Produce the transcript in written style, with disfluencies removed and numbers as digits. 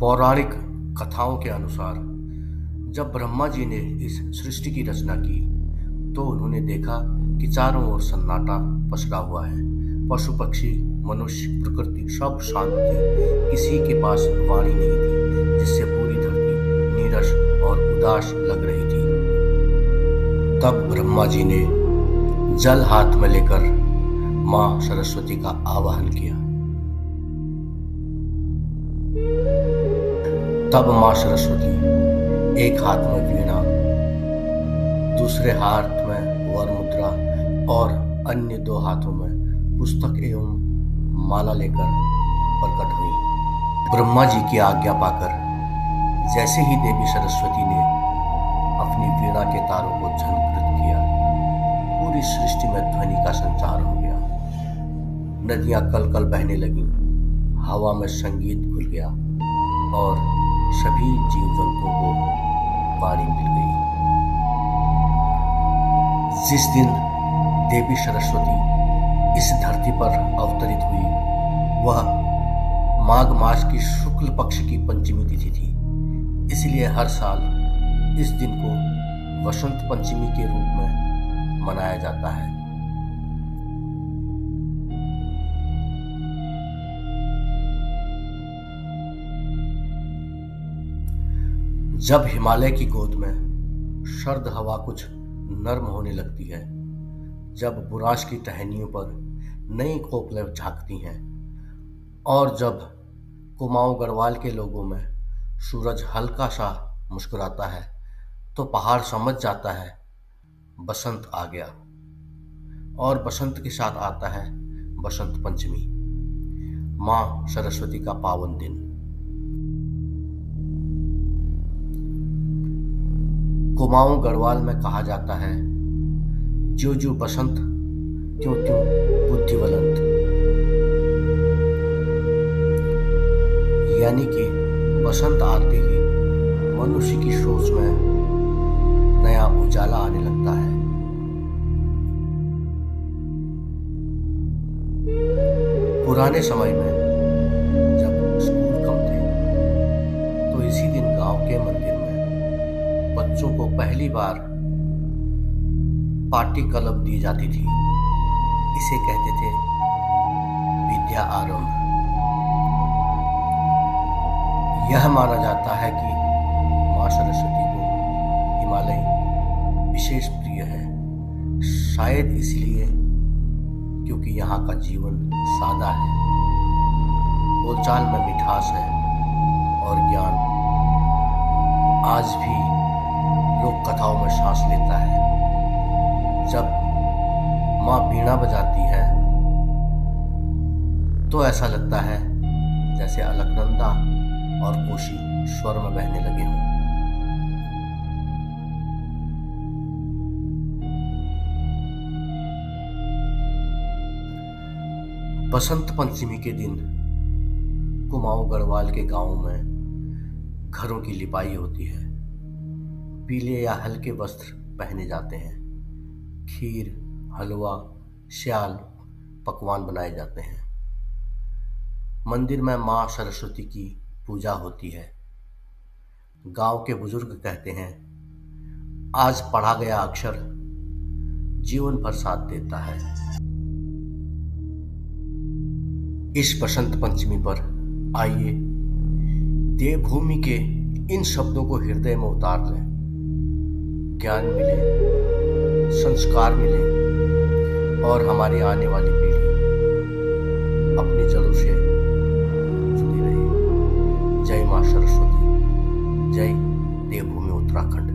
पौराणिक कथाओं के अनुसार जब ब्रह्मा जी ने इस सृष्टि की रचना की तो उन्होंने देखा कि चारों ओर सन्नाटा पसरा हुआ है। पशु पक्षी मनुष्य प्रकृति सब शांत थी। किसी के पास वाणी नहीं थी, जिससे पूरी धरती नीरस और उदास लग रही थी। तब ब्रह्मा जी ने जल हाथ में लेकर मां सरस्वती का आवाहन किया। तब मां सरस्वती एक हाथ में वीणा, दूसरे हाथ में वर मुद्रा और अन्य दो हाथों में पुस्तक एवं माला लेकर प्रकट हुई। ब्रह्मा जी की आज्ञा पाकर जैसे ही देवी सरस्वती ने अपनी वीणा के तारों को झंकृत किया, पूरी सृष्टि में ध्वनि का संचार हो गया। नदियां कल कल बहने लगीं, हवा में संगीत घुल गया और सभी जीव जंतुओं को वाणी मिल गई। जिस दिन देवी सरस्वती इस धरती पर अवतरित हुई, वह माघ मास की शुक्ल पक्ष की पंचमी तिथि थी। इसलिए हर साल इस दिन को वसंत पंचमी के रूप में मनाया जाता है। जब हिमालय की गोद में सर्द हवा कुछ नर्म होने लगती है, जब बुराश की टहनियों पर नई कोपलें झांकती हैं और जब कुमाऊं गढ़वाल के लोगों में सूरज हल्का सा मुस्कुराता है, तो पहाड़ समझ जाता है बसंत आ गया। और बसंत के साथ आता है बसंत पंचमी, मां सरस्वती का पावन दिन। कुमाऊं गढ़वाल में कहा जाता है, ज्यों ज्यों बसंत त्यों त्यों बुद्धिवलंत। यानी कि बसंत आते ही मनुष्य की सोच में नया उजाला आने लगता है। पुराने समय में जब स्कूल कम थे, तो इसी दिन गांव के मंदिर में बच्चों को पहली बार पाटी कलम दी जाती थी। इसे कहते थे विद्या आरंभ। यह माना जाता है कि मां सरस्वती को हिमालय विशेष प्रिय है, शायद इसलिए क्योंकि यहाँ का जीवन सादा है, बोलचाल में मिठास है और ज्ञान आज भी लोक कथाओं में सांस लेता है। जब मां बीणा बजाती है तो ऐसा लगता है जैसे अलकनंदा और कोशी स्वर में बहने लगे हों। बसंत पंचमी के दिन कुमाऊं गढ़वाल के गांवों में घरों की लिपाई होती है। पीले या हल्के वस्त्र पहने जाते हैं। खीर, हलवा, श्याल पकवान बनाए जाते हैं। मंदिर में मां सरस्वती की पूजा होती है। गांव के बुजुर्ग कहते हैं, आज पढ़ा गया अक्षर जीवन भर साथ देता है। इस बसंत पंचमी पर आइए देवभूमि के इन शब्दों को हृदय में उतार लें। ज्ञान मिले, संस्कार मिले और हमारी आने वाली पीढ़ी अपनी जड़ों से जुड़ी रहे। जय मां सरस्वती, जय देवभूमि उत्तराखंड।